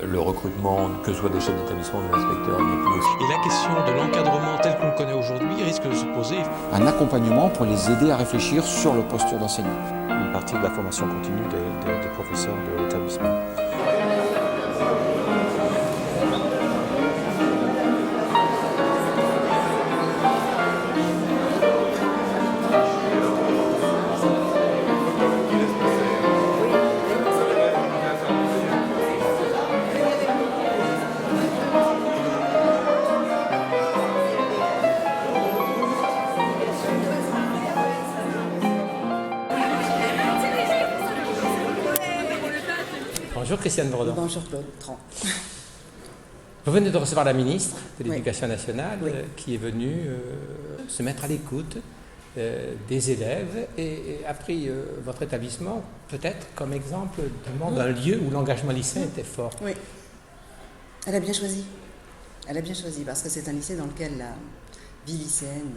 le recrutement, que ce soit des chefs d'établissement ou des inspecteurs, n'est plus aussi. Et la question de l'encadrement tel qu'on le connaît aujourd'hui risque de se poser. Un accompagnement pour les aider à réfléchir sur le posture d'enseignant. Une partie de la formation continue des professeurs de l'établissement. Bonjour Christiane Bourdon. Bonjour Claude Tran. Vous venez de recevoir la ministre de l'Éducation Oui. nationale Oui. Qui est venue se mettre à l'écoute des élèves et a pris votre établissement peut-être comme exemple d'un lieu où l'engagement lycéen était fort. Oui, elle a bien choisi. Elle a bien choisi parce que c'est un lycée dans lequel la vie lycéenne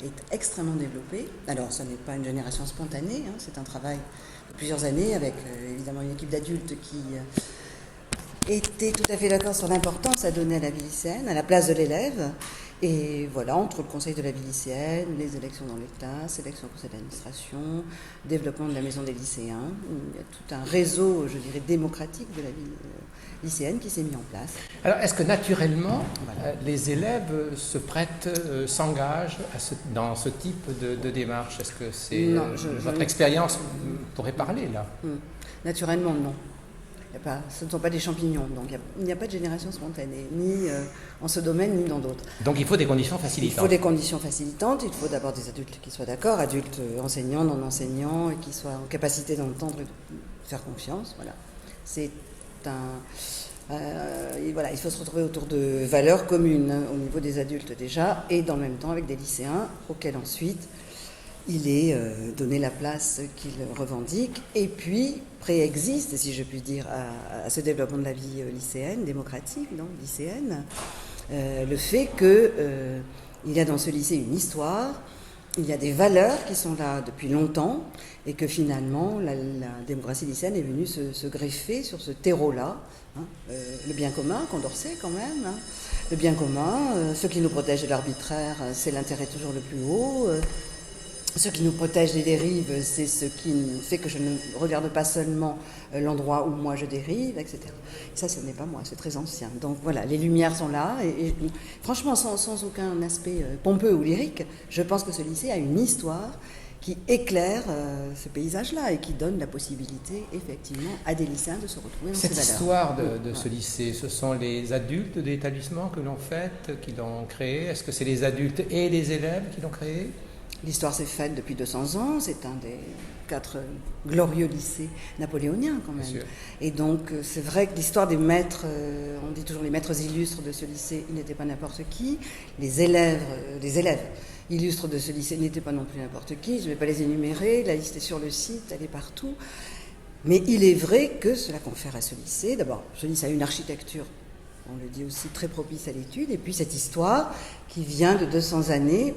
est extrêmement développée. Alors, ce n'est pas une génération spontanée, hein, c'est un travail de plusieurs années avec évidemment une équipe d'adultes qui était tout à fait d'accord sur l'importance à donner à la vie lycéenne, à la place de l'élève. Et voilà, entre le conseil de la vie lycéenne, les élections dans les classes, élections au conseil d'administration, développement de la maison des lycéens, il y a tout un réseau, je dirais, démocratique de la vie lycéenne qui s'est mis en place. Alors, est-ce que naturellement, les élèves se prêtent, s'engagent dans ce type de démarche? Est-ce que c'est votre expérience pourrait parler là? Naturellement, non. Ce ne sont pas des champignons, donc il n'y a pas de génération spontanée, ni en ce domaine, ni dans d'autres. Donc il faut des conditions facilitantes. Il faut des conditions facilitantes, il faut d'abord des adultes qui soient d'accord, adultes enseignants, non enseignants, et qui soient en capacité d'entendre et de faire confiance. Voilà. C'est et voilà, il faut se retrouver autour de valeurs communes au niveau des adultes déjà, et dans le même temps avec des lycéens auxquels ensuite il est donné la place qu'il revendique, et puis préexiste, si je puis dire, à ce développement de la vie lycéenne, démocratique, donc lycéenne, le fait qu'il y a dans ce lycée une histoire, il y a des valeurs qui sont là depuis longtemps, et que finalement la démocratie lycéenne est venue se greffer sur ce terreau-là, hein, le bien commun, Condorcet quand même, hein, le bien commun, ce qui nous protège de l'arbitraire, c'est l'intérêt toujours le plus haut. Ce qui nous protège des dérives, c'est ce qui fait que je ne regarde pas seulement l'endroit où moi je dérive, etc. Et ça, ce n'est pas moi, c'est très ancien. Donc voilà, les lumières sont là, et franchement, sans aucun aspect pompeux ou lyrique, je pense que ce lycée a une histoire qui éclaire ce paysage-là et qui donne la possibilité, effectivement, à des lycéens de se retrouver dans ces valeurs. Cette histoire de ce lycée, ce sont les adultes de l'établissement que l'ont faite, qui l'ont créé? Est-ce que c'est les adultes et les élèves qui l'ont créé? L'histoire s'est faite depuis 200 ans, c'est un des 4 glorieux lycées napoléoniens quand même. Et donc c'est vrai que l'histoire des maîtres, on dit toujours les maîtres illustres de ce lycée, ils n'étaient pas n'importe qui. Les élèves illustres de ce lycée n'étaient pas non plus n'importe qui, je ne vais pas les énumérer, la liste est sur le site, elle est partout. Mais il est vrai que cela confère à ce lycée, d'abord, ce lycée a une architecture, on le dit aussi, très propice à l'étude, et puis cette histoire qui vient de 200 années,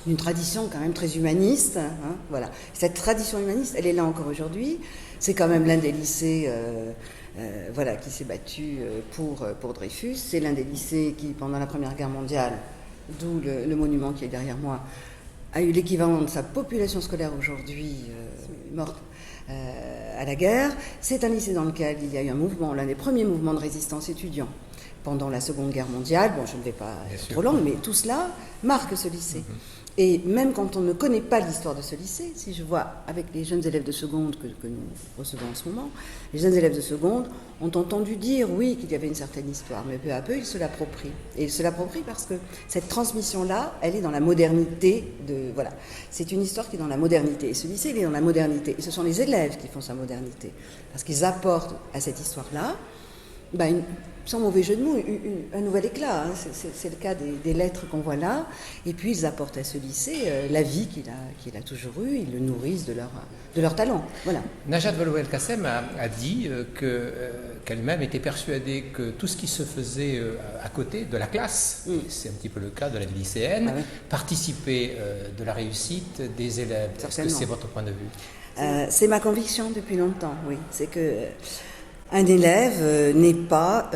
une tradition quand même très humaniste, hein, voilà. Cette tradition humaniste, elle est là encore aujourd'hui. C'est quand même l'un des lycées voilà, qui s'est battu pour Dreyfus. C'est l'un des lycées qui, pendant la Première Guerre mondiale, d'où le monument qui est derrière moi, a eu l'équivalent de sa population scolaire aujourd'hui morte à la guerre. C'est un lycée dans lequel il y a eu un mouvement, l'un des premiers mouvements de résistance étudiants pendant la Seconde Guerre mondiale. Bon, je ne vais pas être trop longue, mais tout cela marque ce lycée. Et même quand on ne connaît pas l'histoire de ce lycée, si je vois avec les jeunes élèves de seconde que nous recevons en ce moment, les jeunes élèves de seconde ont entendu dire, oui, qu'il y avait une certaine histoire, mais peu à peu, ils se l'approprient. Et ils se l'approprient parce que cette transmission-là, elle est dans la modernité voilà. C'est une histoire qui est dans la modernité. Et ce lycée, il est dans la modernité. Et ce sont les élèves qui font sa modernité. Parce qu'ils apportent à cette histoire-là, sans mauvais jeu de mots, un nouvel éclat. Hein. C'est le cas des lettres qu'on voit là. Et puis, ils apportent à ce lycée la vie qu'il a toujours eue. Ils le nourrissent de leur talent. Voilà. Najat Vallaud-Belkacem a dit qu'elle-même était persuadée que tout ce qui se faisait à côté de la classe, c'est un petit peu le cas de la vie lycéenne, participait de la réussite des élèves. Est-ce que c'est votre point de vue? C'est ma conviction depuis longtemps, oui. C'est que Un élève n'est pas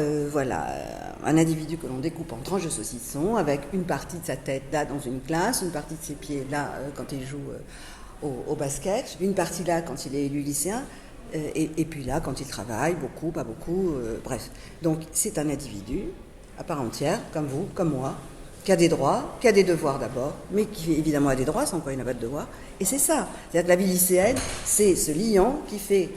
un individu que l'on découpe en tranches de saucisson avec une partie de sa tête là dans une classe, une partie de ses pieds là quand il joue au basket, une partie là quand il est élu lycéen et puis là quand il travaille beaucoup, pas beaucoup, bref. Donc c'est un individu à part entière, comme vous, comme moi, qui a des droits, qui a des devoirs d'abord, mais qui évidemment a des droits, sans quoi il n'a pas de devoirs. Et c'est ça. C'est-à-dire que la vie lycéenne, c'est ce liant qui fait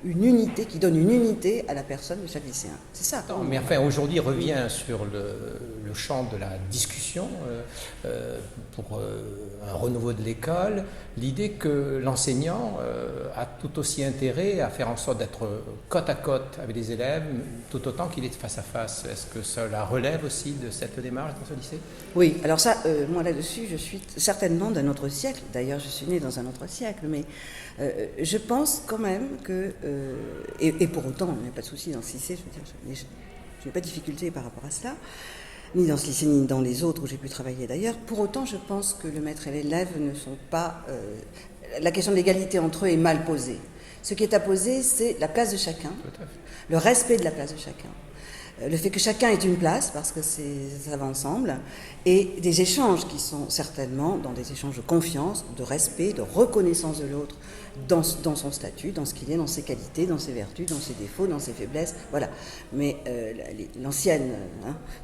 une unité, qui donne une unité à la personne de chaque lycéen. C'est ça. Non, mais enfin, aujourd'hui, il revient sur le champ de la discussion pour un renouveau de l'école, l'idée que l'enseignant a tout aussi intérêt à faire en sorte d'être côte à côte avec les élèves, tout autant qu'il est face à face. Est-ce que cela relève aussi de cette démarche dans ce lycée? Oui, alors ça, moi là-dessus, je suis certainement d'un autre siècle. D'ailleurs, je suis née dans un autre siècle, mais je pense quand même que, et pour autant, il n'y a pas de souci dans ce lycée, je n'ai pas de difficulté par rapport à cela, ni dans ce lycée, ni dans les autres où j'ai pu travailler d'ailleurs. Pour autant, je pense que le maître et l'élève ne sont pas... la question de l'égalité entre eux est mal posée. Ce qui est à poser, c'est la place de chacun, le respect de la place de chacun. Le fait que chacun ait une place, parce que ça va ensemble, et des échanges qui sont certainement dans des échanges de confiance, de respect, de reconnaissance de l'autre, dans son statut, dans ce qu'il est, dans ses qualités, dans ses vertus, dans ses défauts, dans ses faiblesses, voilà. Mais l'ancienne,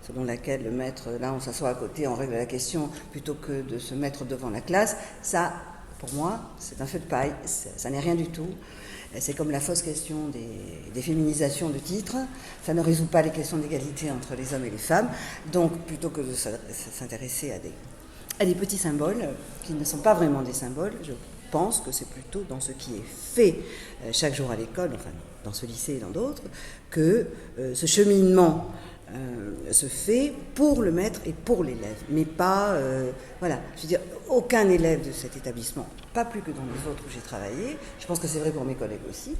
selon laquelle le maître, là on s'assoit à côté, on règle la question, plutôt que de se mettre devant la classe, ça, pour moi, c'est un feu de paille, ça n'est rien du tout. C'est comme la fausse question des féminisations de titres. Ça ne résout pas les questions d'égalité entre les hommes et les femmes. Donc, plutôt que de s'intéresser à des petits symboles qui ne sont pas vraiment des symboles, je pense que c'est plutôt dans ce qui est fait chaque jour à l'école, enfin dans ce lycée et dans d'autres, que ce cheminement se fait pour le maître et pour l'élève, mais pas, voilà, je veux dire, aucun élève de cet établissement, pas plus que dans les autres où j'ai travaillé, je pense que c'est vrai pour mes collègues aussi,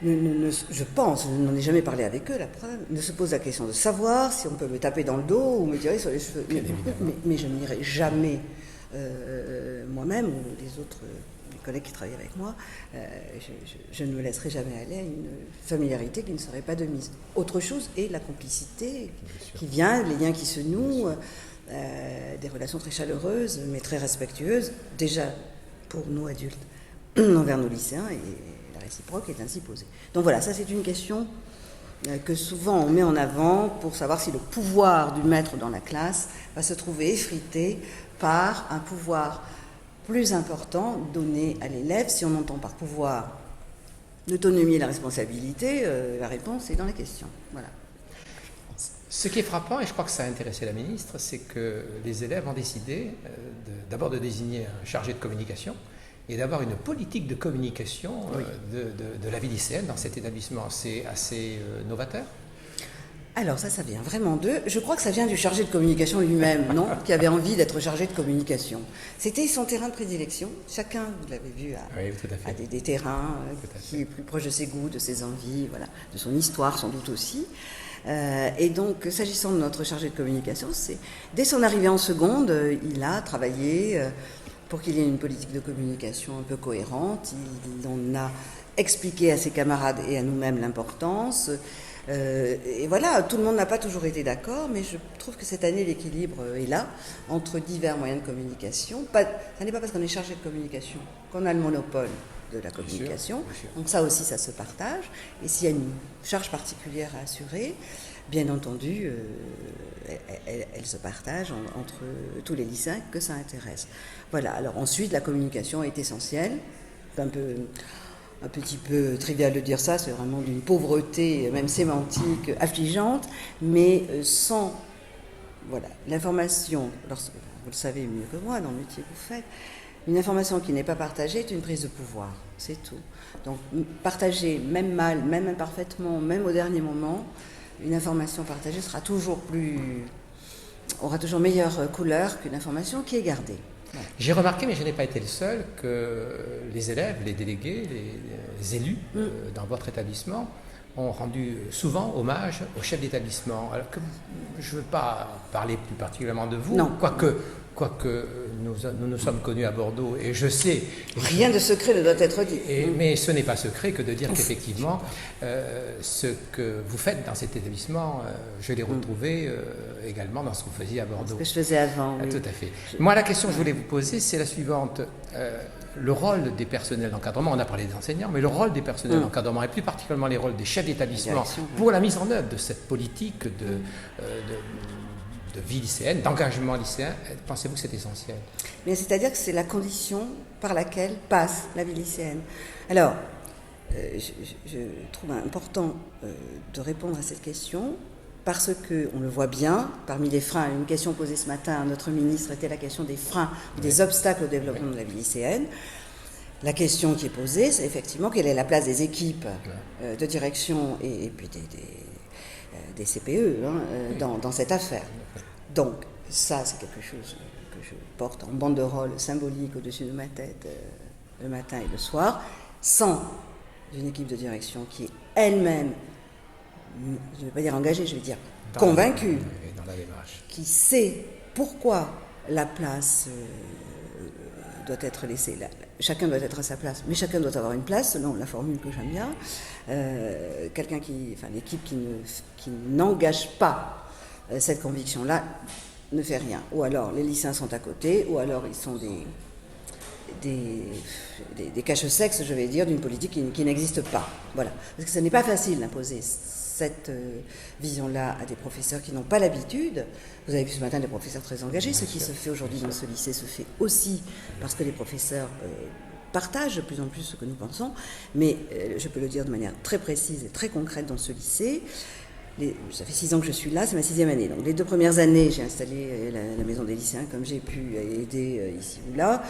je pense, je n'en ai jamais parlé avec eux, la preuve, ne se pose la question de savoir si on peut me taper dans le dos ou me tirer sur les cheveux, mais je n'irai jamais moi-même ou les autres collègues qui travaillent avec moi, je ne me laisserai jamais aller à une familiarité qui ne serait pas de mise. Autre chose est la complicité qui vient, les liens qui se nouent, des relations très chaleureuses, mais très respectueuses, déjà pour nous adultes, envers nos lycéens, et la réciproque est ainsi posée. Donc voilà, ça c'est une question que souvent on met en avant pour savoir si le pouvoir du maître dans la classe va se trouver effrité par un pouvoir plus important donné à l'élève. Si on entend par pouvoir l'autonomie et la responsabilité, la réponse est dans la question. Voilà. Ce qui est frappant, et je crois que ça a intéressé la ministre, c'est que les élèves ont décidé d'abord de désigner un chargé de communication et d'avoir une politique de communication de la vie lycéenne dans cet établissement. C'est assez novateur. Alors ça vient vraiment d'eux. Je crois que ça vient du chargé de communication lui-même, non, qui avait envie d'être chargé de communication. C'était son terrain de prédilection. Chacun, vous l'avez vu, a des terrains qui est plus proche de ses goûts, de ses envies, voilà, de son histoire sans doute aussi. Et donc, s'agissant de notre chargé de communication, dès son arrivée en seconde, il a travaillé pour qu'il y ait une politique de communication un peu cohérente. Il en a expliqué à ses camarades et à nous-mêmes l'importance. Et voilà, tout le monde n'a pas toujours été d'accord, mais je trouve que cette année, l'équilibre est là, entre divers moyens de communication. Ça n'est pas parce qu'on est chargé de communication qu'on a le monopole de la communication. Bien sûr. Donc ça aussi, ça se partage. Et s'il y a une charge particulière à assurer, bien entendu, elle se partage entre tous les lycéens que ça intéresse. Voilà, alors ensuite, la communication est essentielle. Un petit peu trivial de dire ça, c'est vraiment d'une pauvreté, même sémantique, affligeante, mais sans l'information, vous le savez mieux que moi dans le métier que vous faites, une information qui n'est pas partagée est une prise de pouvoir, c'est tout. Donc partager, même mal, même imparfaitement, même au dernier moment, une information partagée aura toujours meilleure couleur qu'une information qui est gardée. J'ai remarqué, mais je n'ai pas été le seul, que les élèves, les délégués, les élus dans votre établissement ont rendu souvent hommage au chef d'établissement. Alors que je ne veux pas parler plus particulièrement de vous, Non. quoique nous sommes connus à Bordeaux, et je sais... Rien de secret ne doit être dit. Mais ce n'est pas secret que de dire qu'effectivement, ce que vous faites dans cet établissement, je l'ai retrouvé également dans ce que vous faisiez à Bordeaux. Ce que je faisais avant, oui. Tout à fait. Moi, la question que je voulais vous poser, c'est la suivante. Le rôle des personnels d'encadrement, on a parlé des enseignants, mais le rôle des personnels d'encadrement, et plus particulièrement les rôles des chefs d'établissement, pour la mise en œuvre de cette politique de vie lycéenne, d'engagement lycéen, pensez-vous que c'est essentiel? Mais c'est-à-dire que c'est la condition par laquelle passe la vie lycéenne. Alors, je trouve important de répondre à cette question parce qu'on le voit bien, parmi les freins, une question posée ce matin à notre ministre était la question des freins, des obstacles au développement de la vie lycéenne. La question qui est posée, c'est effectivement quelle est la place des équipes de direction et puis des CPE dans cette affaire. Donc, ça, c'est quelque chose que je porte en banderole symbolique au-dessus de ma tête le matin et le soir, sans une équipe de direction qui est elle-même, je ne vais pas dire engagée, je vais dire convaincue, dans la démarche, qui sait pourquoi la place doit être laissée. Chacun doit être à sa place, mais chacun doit avoir une place, selon la formule que j'aime bien. L'équipe qui n'engage pas cette conviction-là ne fait rien. Ou alors les lycéens sont à côté, ou alors ils sont des cache-sexes, je vais dire, d'une politique qui n'existe pas. Voilà. Parce que ce n'est pas facile d'imposer cette vision-là à des professeurs qui n'ont pas l'habitude. Vous avez vu ce matin des professeurs très engagés. Ce qui se fait aujourd'hui dans ce lycée se fait aussi parce que les professeurs partagent de plus en plus ce que nous pensons. Mais je peux le dire de manière très précise et très concrète dans ce lycée. Ça fait 6 ans que je suis là, c'est ma 6e année. Donc les 2 premières années, j'ai installé la maison des lycéens comme j'ai pu aider ici ou là.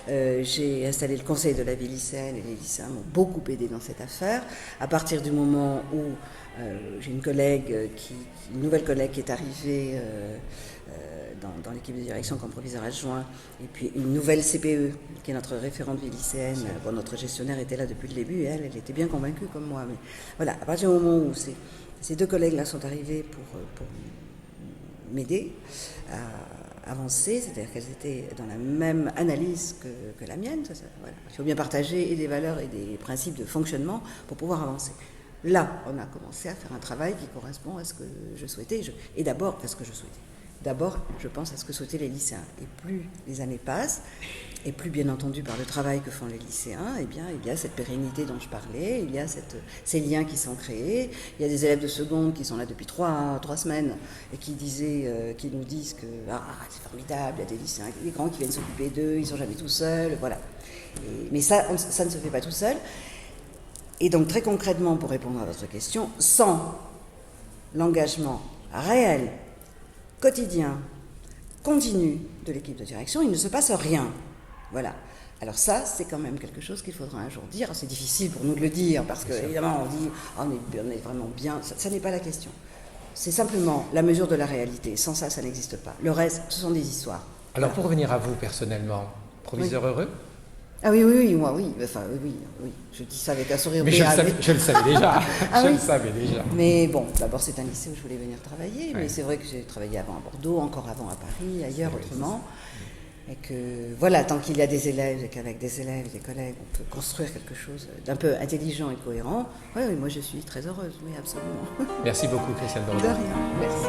J'ai installé le conseil de la vie lycéenne et les lycéens m'ont beaucoup aidé dans cette affaire. À partir du moment où j'ai une nouvelle collègue qui est arrivée dans l'équipe de direction comme proviseur adjoint, et puis une nouvelle CPE qui est notre référente vie lycéenne. Bon, notre gestionnaire était là depuis le début et elle était bien convaincue comme moi. Mais voilà, à partir du moment où ces 2 collègues-là sont arrivés pour m'aider à avancer, c'est-à-dire qu'elles étaient dans la même analyse que la mienne. Voilà. Il faut bien partager et des valeurs et des principes de fonctionnement pour pouvoir avancer. Là, on a commencé à faire un travail qui correspond à ce que je souhaitais, et d'abord à ce que je souhaitais. D'abord, je pense à ce que souhaitaient les lycéens. Et plus les années passent, et plus bien entendu par le travail que font les lycéens, eh bien, il y a cette pérennité dont je parlais, il y a ces liens qui sont créés. Il y a des élèves de seconde qui sont là depuis 3 semaines et qui nous disent que c'est formidable, il y a des lycéens, des grands qui viennent s'occuper d'eux, ils ne sont jamais tout seuls, voilà. Mais ça ne se fait pas tout seul. Et donc très concrètement, pour répondre à votre question, sans l'engagement réel, quotidien, continu de l'équipe de direction, il ne se passe rien. Voilà. Alors ça, c'est quand même quelque chose qu'il faudra un jour dire. C'est difficile pour nous de le dire, parce qu'évidemment, on dit on est vraiment bien. Ça n'est pas la question. C'est simplement la mesure de la réalité. Sans ça, ça n'existe pas. Le reste, ce sont des histoires. Alors, pour revenir à vous personnellement, proviseur heureux? Ah oui, moi oui. Enfin, oui. Je dis ça avec un sourire. Mais je le savais déjà. Le savais déjà. Mais bon, d'abord c'est un lycée où je voulais venir travailler, mais c'est vrai que j'ai travaillé avant à Bordeaux, encore avant à Paris, ailleurs autrement. Et que voilà, tant qu'il y a des élèves et qu'avec des élèves et des collègues, on peut construire quelque chose d'un peu intelligent et cohérent. Oui, moi je suis très heureuse, oui, absolument. Merci beaucoup, Christiane Bordeaux. De rien, merci.